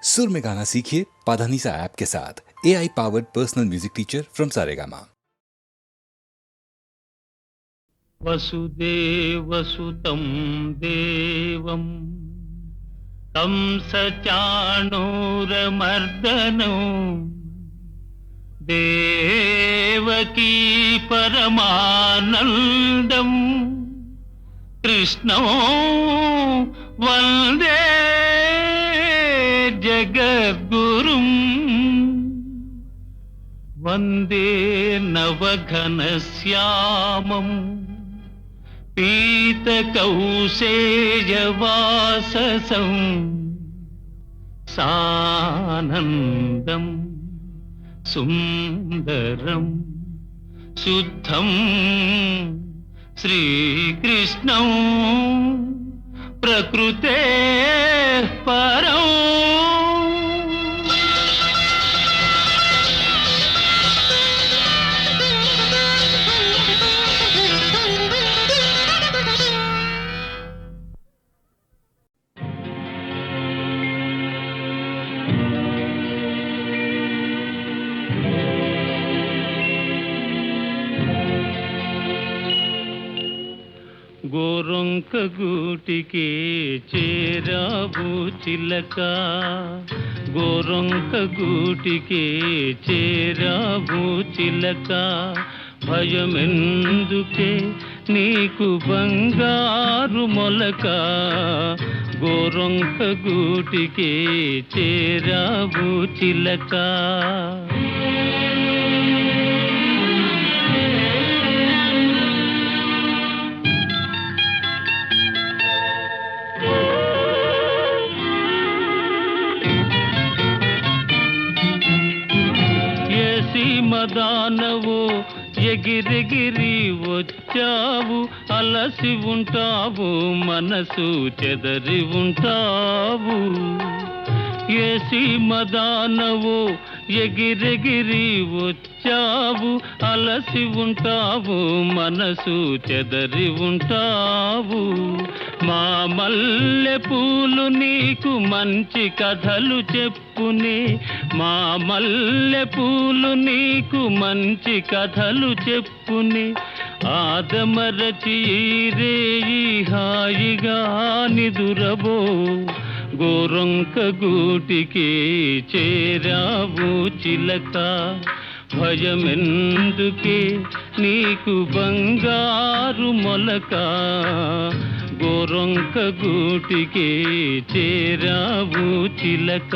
सुर में गाना सीखिए पाधानीसा ऐप के साथ। AI powered personal music teacher from Saregama. वसुदेवसुतं देवं तं सचाणूरमर्दनं देवकी परमानन्दं कृष्णं वन्दे जगद्गुरुं वन्दे नवघनश्यामम् पीतकौशेयवाससं सानन्दं सुन्दरं शुद्धं श्रीकृष्णं प्रकृतेः परम्। గోరొంక గూటికి చేరావు చిలక, గోరొంక గూటికి చేరావు చిలక, భయమెందుకే నీకు బంగారు మొలక, గోరొంక గూటికి చేరావు చిలక. మదానవు ఎగిరెగిరి వచ్చావు, అలసి ఉంటావు మనసు చెదరి ఉంటావు. ఏసి మదానవు ఎగిరెగిరి వచ్చావు, అలసి ఉంటావు మనసు చెదరి ఉంటావు. మా మల్లె పూలు నీకు మంచి కథలు చెప్పునే, మా మల్లె పూలు నీకు మంచి కథలు చెప్పునే, ఆదమరచి రేయి హాయిగా నిదురబో, గోరొంక గూటికి చేరావు చిలక, భయమెందుకే నీకు బంగారు మొలక, గోరొంక గూటికి చేరావు చిలక.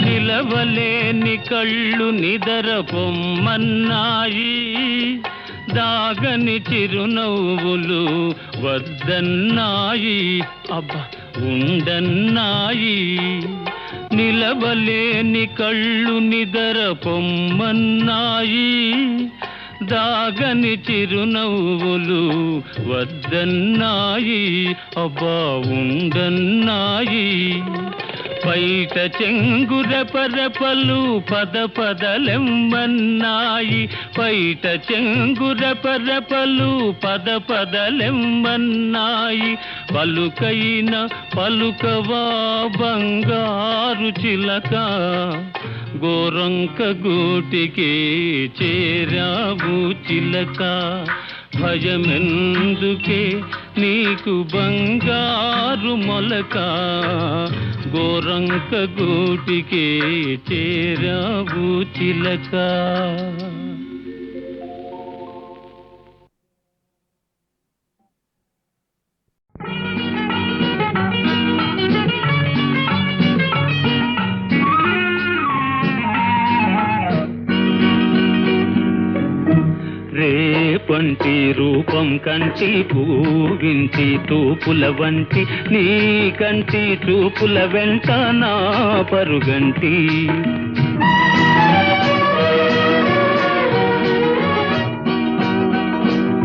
నిలవలేని కళ్ళు నిదర పొమ్మన్నాయి, దాగని చిరునవ్వులు వద్దన్నాయి, అబ్బా ఉండన్నాయి. నిలవలేని కళ్ళు నిదర పొమ్మన్నాయి, దాగని చిరునవ్వులు వద్దన్నాయి, అబ్బా ఉండన్నాయి. పైట చెంగుర పరపలు పద పదలెమ్మన్నాయి, పైట చెంగుర పరపలు పద పదలెమ్మన్నాయి. పలుకైన పలుకవా బంగారు చిలక, గోరొంక గూటికి చేరావు చిలక, భయమెందుకే నీకు బంగారు మొలక, గోరొంక గూటికి చేరావు చిలక. రేపంటి రూపం కంటి పూవింటి తూపుల వంటి, నీ కంటి చూపుల వెంట నా పరుగంటి.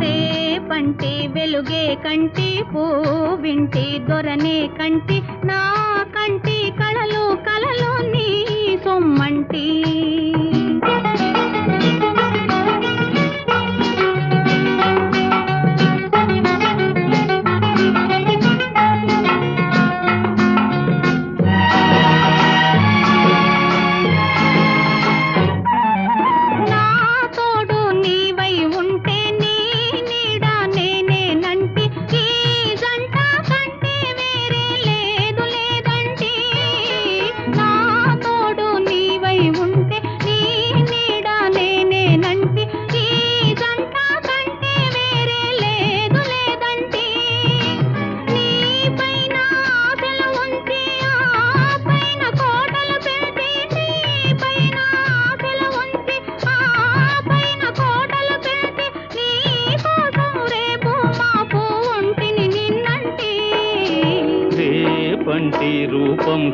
రేపంటి వెలుగే కంటి పూవింటి దొరనే కంటి, నా కంటి కళలు కళలు నీ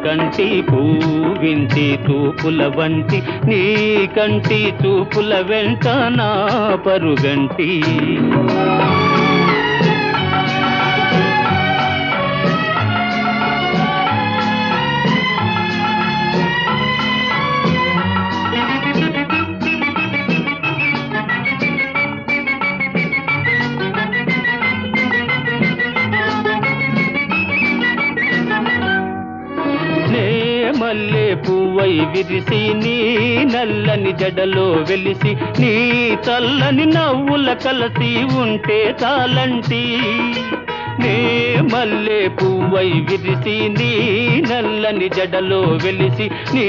కంటి పూవించి తూపుల వంటి నీ కంటి చూపుల వెంట నా పరుగంటి మల్లె పువ్వై విరిసి నీ నల్లని జడలో వెలిసి నీ చల్లని నవ్వుల కలసి ఉంటే చాలంటి నే మల్లె పువ్వై విరిసి నీ నల్లని జడలో వెలిసి నీ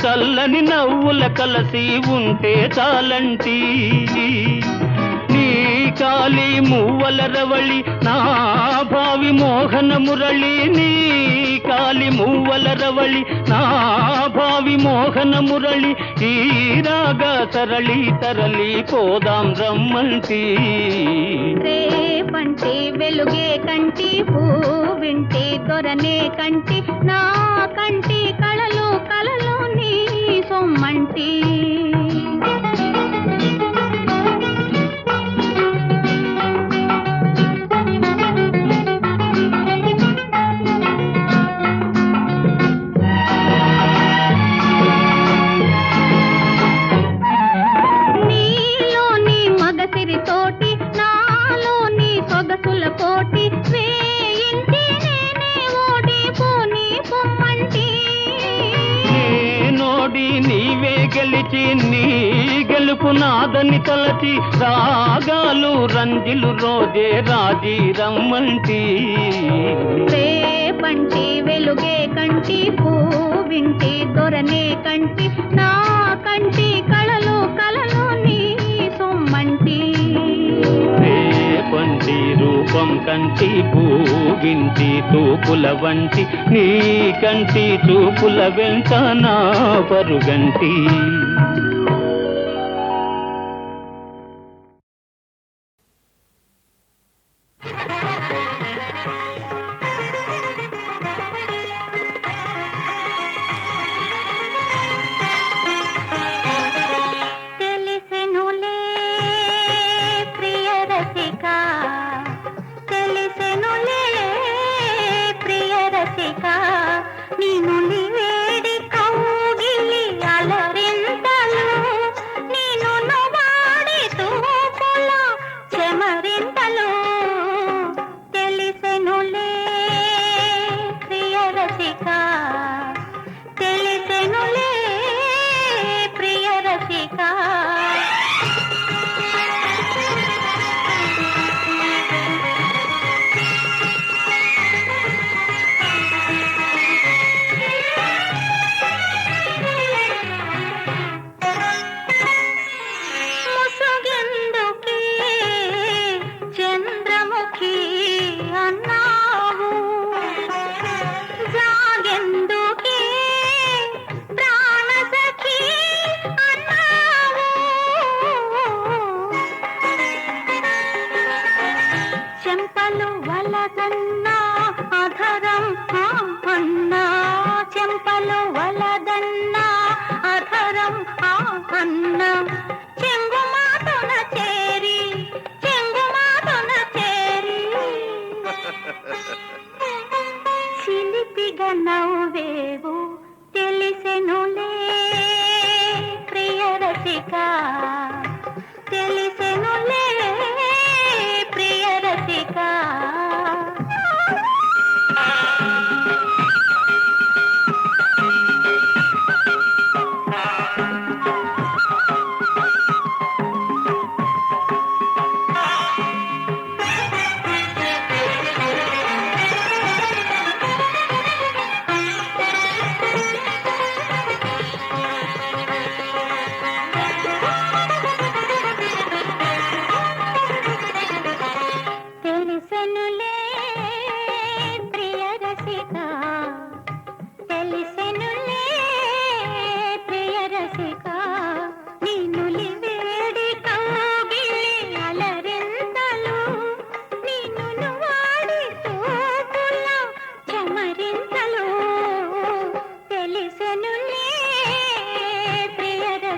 చల్లని నవ్వుల కలసి ఉంటే చాలంటి నీ కాలి మువ్వల రవళి నా భావి మోహన మురళి నీ కాలి మువ్వల రవళి నా భావి మోహన మురళి ఈ రాగా సరళి తరలి పోదాం రమ్మంటి రేపంటే వెలుగే కంటి పూవింటే దొరనే కంటి నా కంటి కళలు కళలు నీ సొమ్మంటి నీవే గెలిచి నీ గెలుపు నాదని తలచి రాగాలు రంజిలు రోజే రాజీ రమ్మంటి రేపంటి వెలుగే కంటి పూవింటి దొరనే కంటి నా కంటి కళలు కళలు నీ సొమ్మంటి రేపంటి రూపం కంటి పూవింటి తూపుల వంటి నీ కంటి చూపుల వెంట నా పరుగంటి నేను వేడి కౌగిలి అలరింతల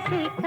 రసిక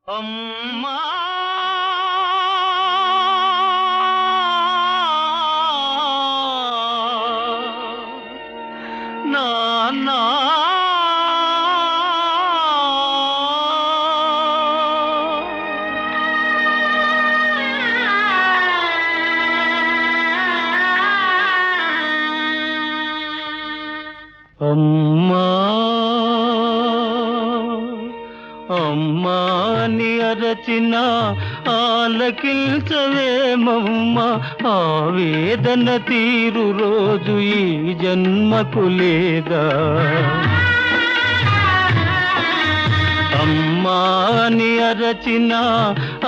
అమ్మా నాన్నా అమ్మా అమ్మాని అరచిన ఆలకించవేమమ్మ ఆవేదన తీరు రోజు ఈ జన్మకు లేదా అమ్మాని అరచిన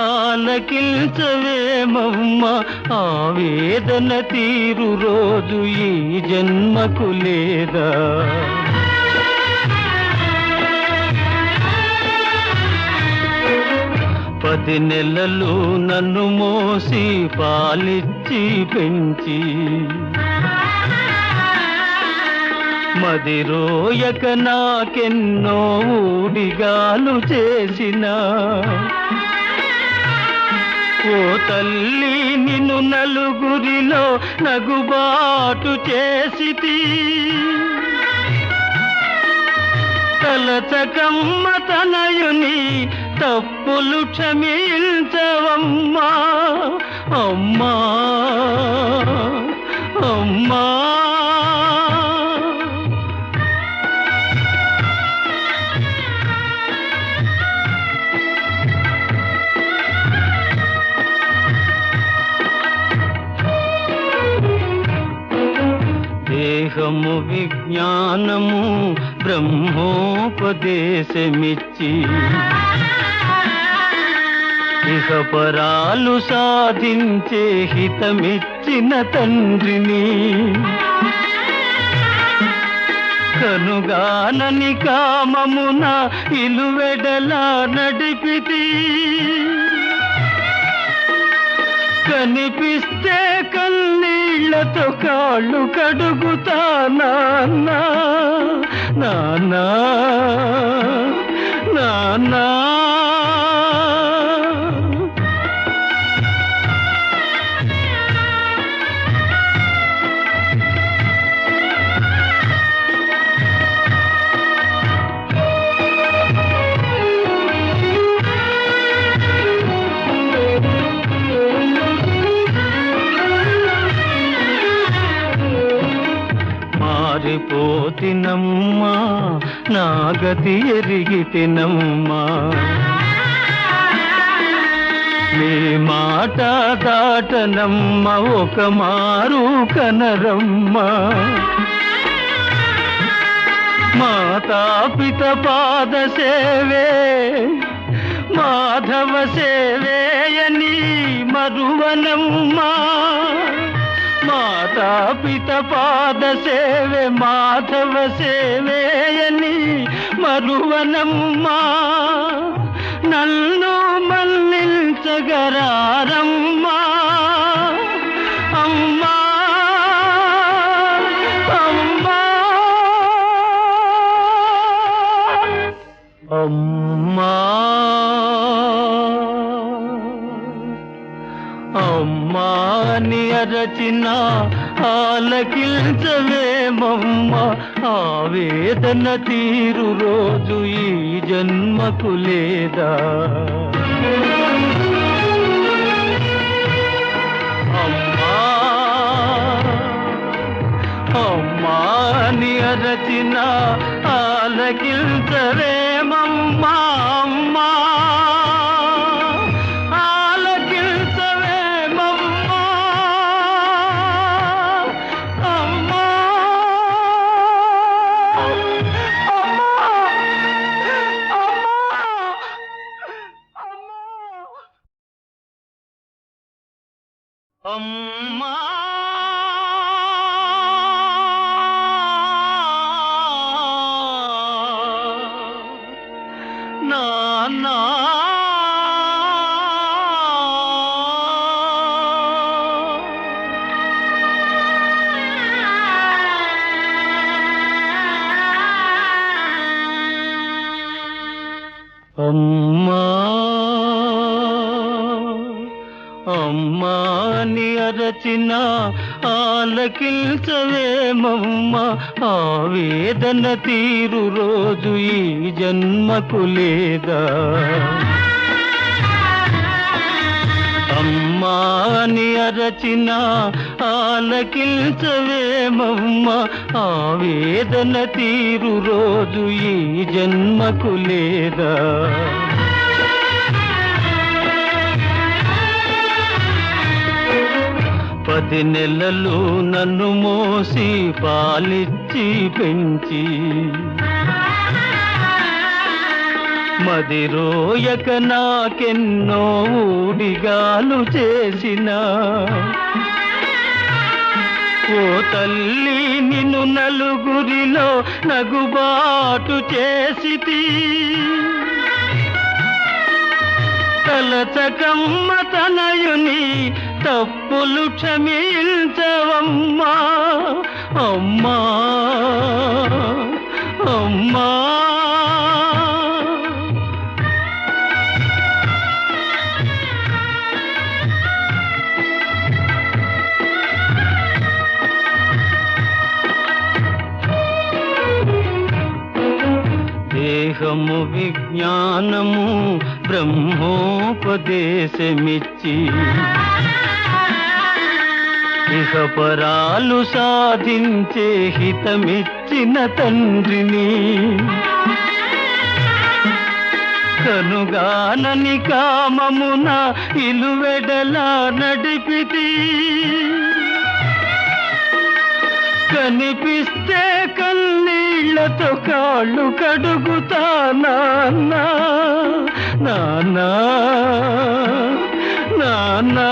ఆలకించవేమమ్మ ఆవేదన తీరు రోజు ఈ జన్మకు లేదా 10 నెలలు నన్ను మోసి పాలిచ్చి పెంచి మదిరోయక నాకెన్నో ఊడిగాలు చేసిన ఓ తల్లి నిన్ను నలుగురిలో నగుబాటు చేసితి తలచకమ్మ తనయుని తప్పులు క్షమించవమ్మా అమ్మా అమ్మా దేహము విజ్ఞానము బ్రహ్మోపదేశమిచ్చి ఇహపరాలు సాధించే హితమిచ్చిన తండ్రిని కనుగానని కామమున ఇలువెడలా నడిపితి కనిపిస్తే కన్నీళ్లతో కాళ్ళు కడుగుతా నాన్నా నాన్నా నాన్నా మారిపోతినమ్మా నా గతి ఎరిగితినమ్మా మీ మాట దాటనమ్మ ఒక మారు కనరమ్మ మాతాపిత పాద సేవే మాధవ సేవేయని మరువనమ్మా మాతాపిత పాద సేవే మాధవ సేవేయని మరువనమ్మా నన్ను మన్నించగరారమ్మా అమ్మా అమ్మా అమ్మా అమ్మా అని అరచిన ఆలకించవేమమ్మ ఆవేదన తీరు రోజు ఈ జన్మకు లేదా అమ్మా అమ్మా అని అరచిన ఆలకించవేమమ్మా అమ్మా అమ్మా నాన్నా అమ్మా అమ్మా అని అరచిన ఆలకించవేమమ్మ ఆవేదన తీరు రోజు ఈ జన్మకు లేదా అమ్మా అని అరచిన ఆలకించవేమమ్మ ఆవేదన తీరు రోజు ఈ జన్మకు లేదా 10 నెలలు నన్ను మోసి పాలిచ్చి పెంచి మదిరోయక నాకెన్నో ఊడిగాలు చేసిన ఓ తల్లి నిన్ను నలుగురిలో నగుబాటు చేసితి తలచకమ్మ తనయుని తప్పులు క్షమించవమ్మా అమ్మా అమ్మా దేహము విజ్ఞానము బ్రహ్మోపదేశమిచ్చి ఇహపరాలు సాధించే హితమిచ్చిన తండ్రిని కనుగానని కామమున ఇలువెడలా నడిపితి కనిపిస్తే కన్నీళ్లతో కాళ్ళు కడుగుతా నాన్నా నాన్నా నాన్నా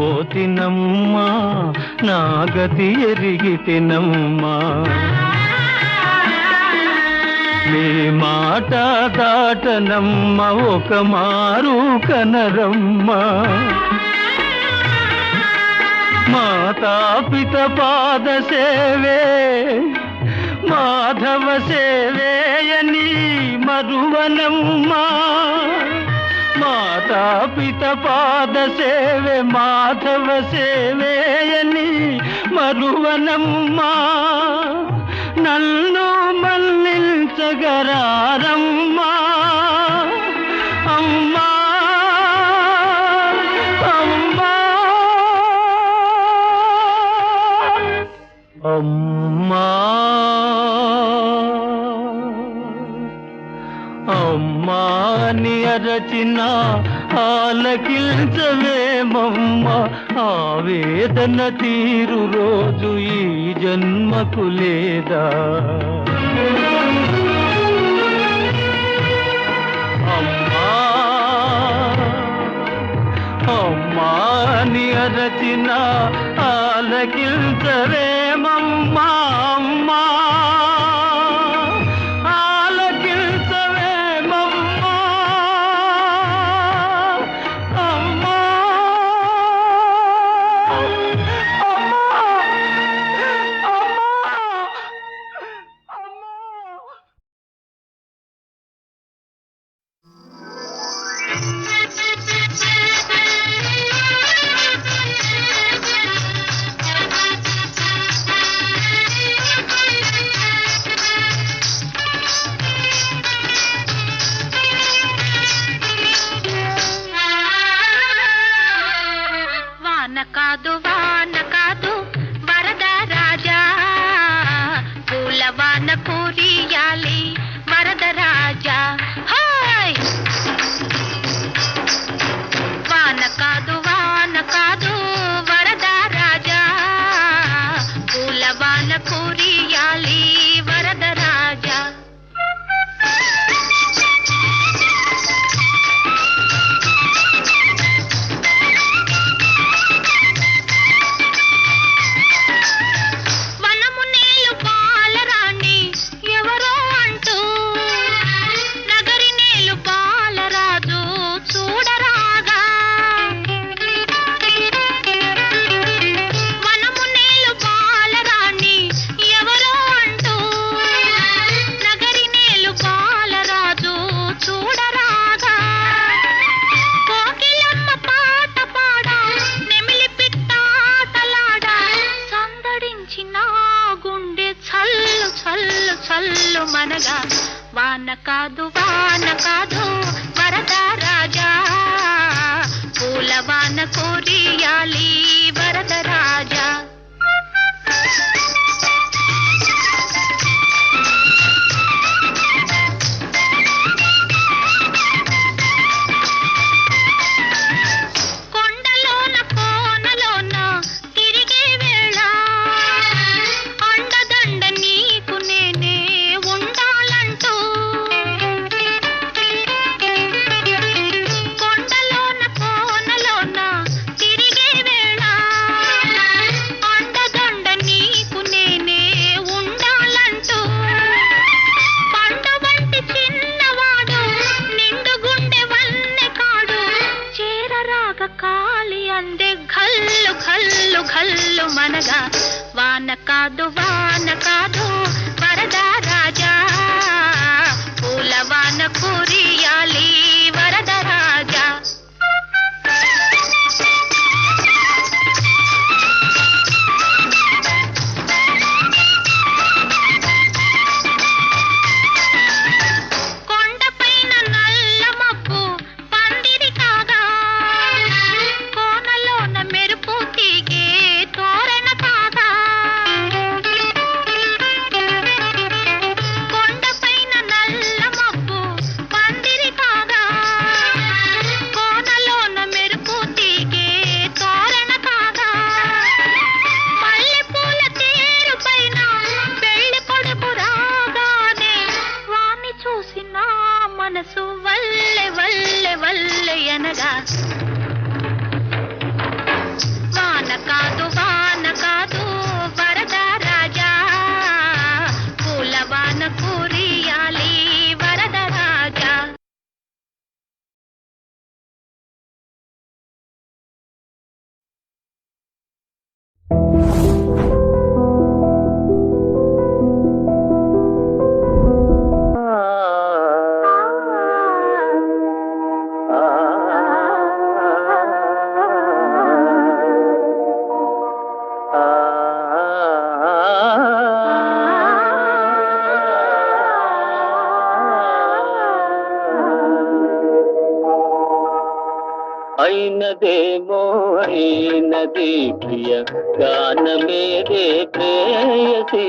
మారిపోతినమ్మా నా గతి ఎరిగితినమ్మా నీ మాట దాటనమ్మ ఒక మారు కనరమ్మా మాతాపిత పాద సేవే మాధవ సేవేయని మరువనమ్మా మాతాపిత పాద సేవే మాధవ సేవేయని మరువనమ్మా నన్ను మన్నించగరారమ్మా అమ్మా అమ్మా అమ్మా అమ్మా అని అరచిన ఆలకించవేమమ్మ ఆవేదన తీరు రోజు ఈ జన్మకు లేదా అమ్మా అమ్మా అని అరచిన ఆలకించవేమమ్మా అమ్మా వాన కాదు వరద రాజా పూలవాన కురియాలి వరద రాజా హాయ్ వాన కాదు వరద రాజా పూలవాన కురియాలి వరద రాజా మనగా వాన కాదు వరద రాజా పూలవాన కురియాలి వరద రాజా ఘల్లు మనగా వాన కాదు వరద రాజా పూలవాన కురియాలి వరద రాజా కొండపైన నల్ల మబ్బు పందిరి కాగా కోనలోన మెరుపు తీగే తోరణ కాగా కొండపైన నల్ల మబ్బు పందిరి కాగా కోనలోన మెరుపు తీగే తోరణ కాగా మల్లెపూల తేరు పైన పెళ్లి కొడుకు రాగానే వాణ్ణి చూసిన మనసు వల్లె వల్లె వల్లె అనగా వాన కాదు వరద రాజా పూలవాన కురియాలి వరద రాజా అయినదేమో అయినది ప్రియ గానమేదే ప్రేయసి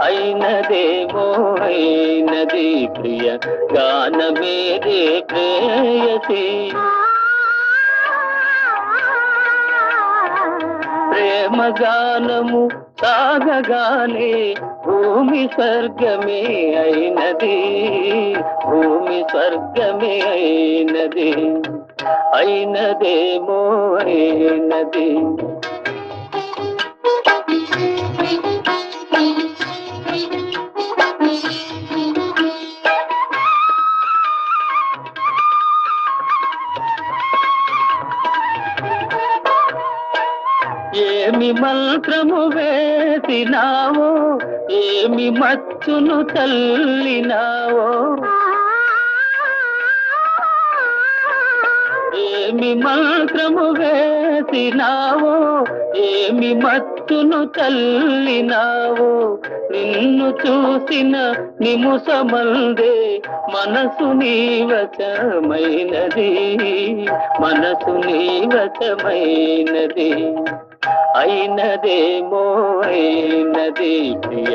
అయినదేమో అయినది ప్రియ గానమేదే ప్రేయసి ప్రేమ గానము సాగగానే భూమి స్వర్గమే అయినది భూమి స్వర్గమే అయినది అయినదేమో అయినది ఏమి మంత్రము వేసినావో ఏమి మచ్చును తల్లినావో ఏమి మంత్రము వేసినావో ఏమి మచ్చును తల్లినావో నిన్ను చూసిన నిముసమందే మనసు నీవచమైనది మనసు నీవచమైనది అయినదేమో అయినది ప్రియ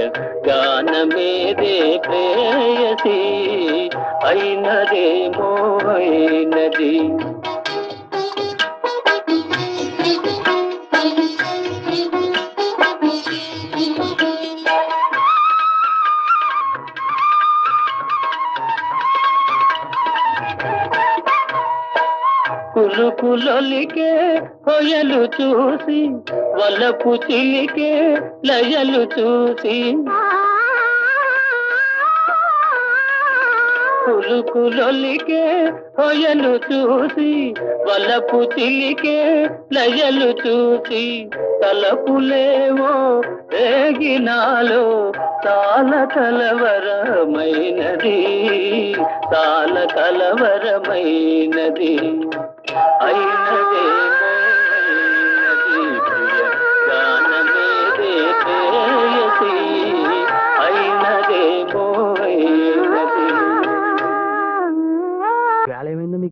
గానమేదే ప్రేయసి అయినదేమో అయినది కులుకులొలికే కొయలు చూసి వలపు చిలికే లయలు చూసి కులుకులొలికే కొయలు చూసి వలపు చిలికే లయలు చూసి తలపులేవో రేగినాలో చాలా కలవరమైనది చాలా కలవరమైనది అయినదేమో అయినది ప్రియ గానమేదే ప్రేయసి అయినదేమో అయినది గాలేమైందో మీకు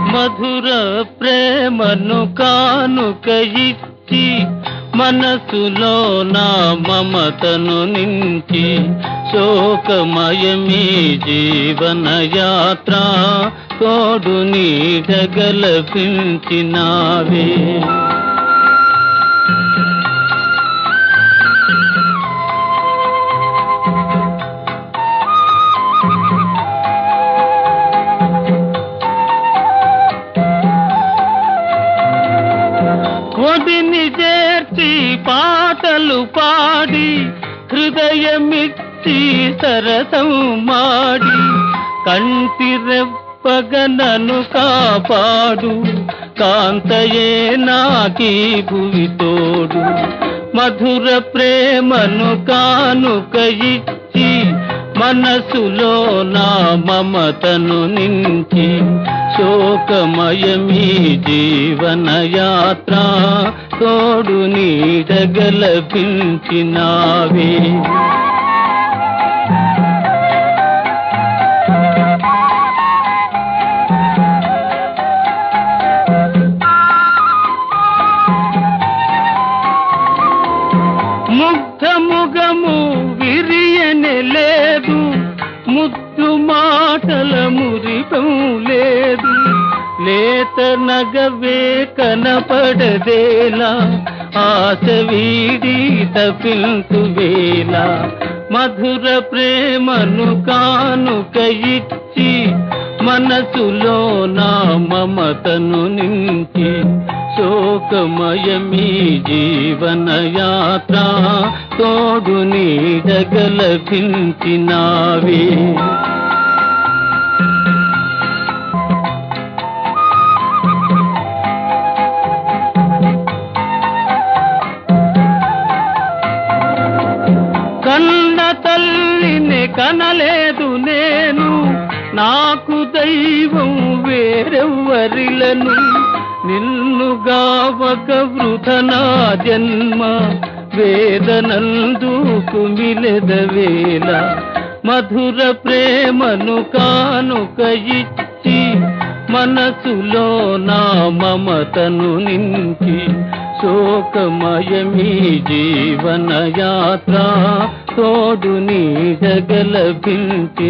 మధుర ప్రేమను కానుక ఇచ్చి మనసులో నా మమతను నించి శోకమయమీ జీవన యాత్ర తోడు నీడగలపించినావే ఒడిని చేర్చి పాటలు పాడి హృదయమిచ్చి సరసం మాడి కంటి రెప్పగనను కాపాడు కాంతయే నాకీ భువి తోడు మధుర ప్రేమను కానుక ఇచ్చి మనసులో నా మమతను నించి శోకమయమీ జీవన యాత్ర తోడు నీడగలపించినావే ముగ్ధముగము విరియనే లేదు ముద్దు మాటల మురిపం లేదు లేత నగవే కనపడదేలా ఆశ వీడి తపింతు వేళ మధుర ప్రేమను కానుక ఇచ్చి మనసులో నా మమతను నించి శోకమయమీ జీవన యాత్ర తోడు నీడగలపించినావే కనలేదు నేను, నాకు దైవం వేరెవ్వరిలను. నిన్నుగావక వృథ నా జన్మ, వేదనందు కుమిలెదవేళ. మధుర ప్రేమను కానుక ఇచ్చి, మనసులో నా మమతను నించి, శోకమయమీ జీవన యాత్ర తోడు నీ జగలభించినావి.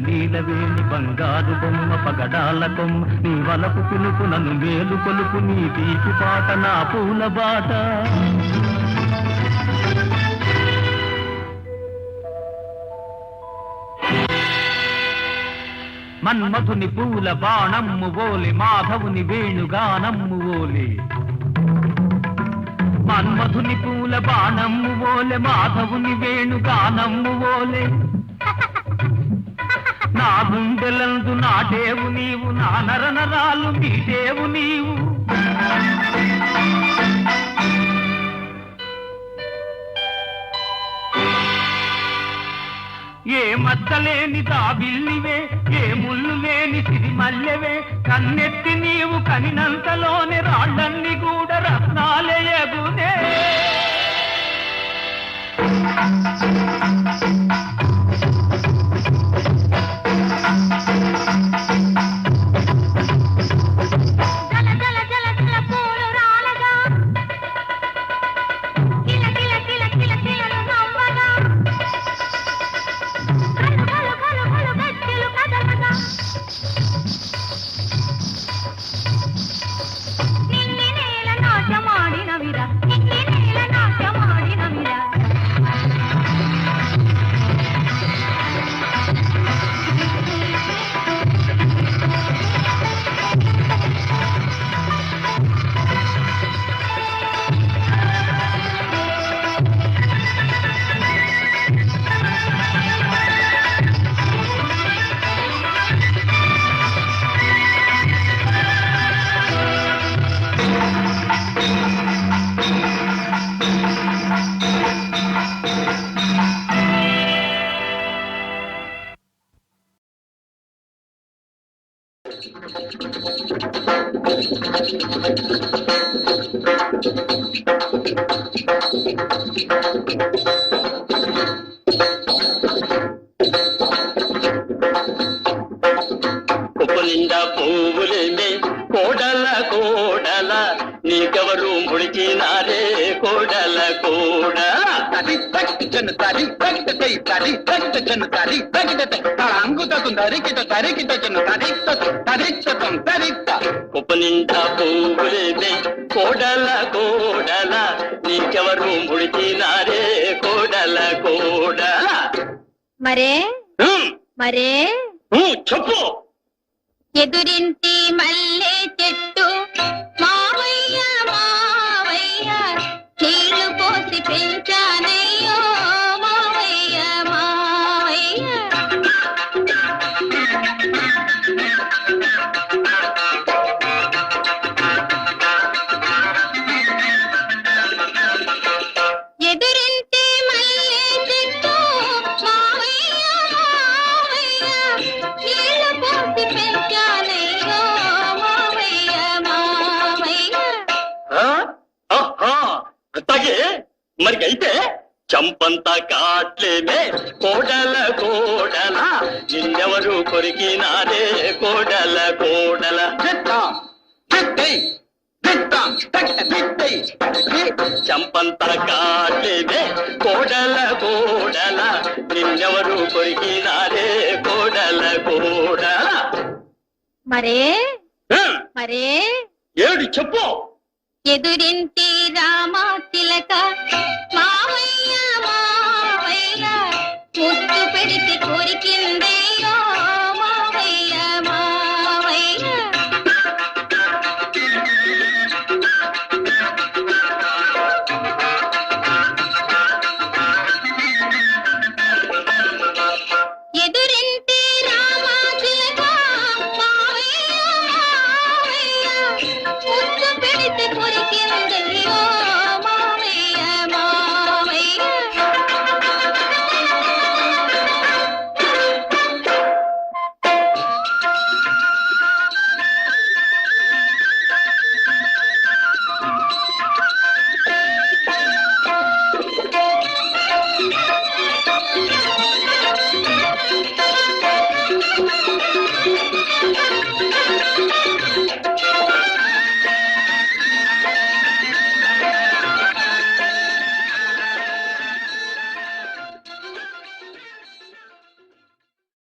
నీలవేణి బంగారు బొమ్మ పగడాల కొమ్మ, నీ వలపు పిలుపు నన్ను మేలు కొలుపు, నీ తీపి పాట నా పూల బాట. మన్మధుని పూల బాణమ్ము ఓలి, మాధవుని వేణుగానమ్ము ఓలి. మన్మధుని పూల బాణమ్ము ఓలె, మాధవుని వేణుగానమ్ము ఓలే. నా గుండెలందు నాటేవు నీవు, నా నరనరాలు మీటేవు నీవు. ఏ మద్దలేని దాబిల్లివే, ఏ ముళ్ళు లేని సిరిమల్లెవే, కన్నెత్తి నీవు కనినంతలోనే రాళ్ళన్ని కూడా రత్నాలయగునే. నిన్ని నేల నాట్యమాడిన కుప్పు నిండా పువ్వులేమే కోడల కోడల నీకెవరు ముడిచినారే కోడల కోడ తడి జను తడి తడి తడి జను తడి అంగుతం తరికిట తరికిట జను తరిక్తం తరిక్త కుప్పు నిండా పువ్వులేమే కోడల కోడల నీకెవరు ముడిచినారే కోడల కోడ మరే హ్మ్, మరే హ్మ్, చెప్పు ఎదురింటి మల్లె చెట్టు మావయ్య మావయ్య నీళ్లు పోసి పెంచానయ్యో మావయ్య మావయ్య ఎదురింటి మల్లె చెట్టు మావయ్య మావయ్య నీళ్లు పోసి పెంచానయ్యో మావయ్య మావయ్య ఆ? ఆహా, అట్లాగే మరి అయితే చంపంతా కాట్లేమే కోడల కోడల నిన్నెవరు కొరికినారే కోడల కోడల చిత్తం చిత్తై చిత్తం చిత్తై చంపంతా కాట్లేమే కోడల కోడల నిన్నెవరు కొరికినారే కోడల కోడల మరే హ్మ్, మరే ఏడు చెప్పు ఎదురింటి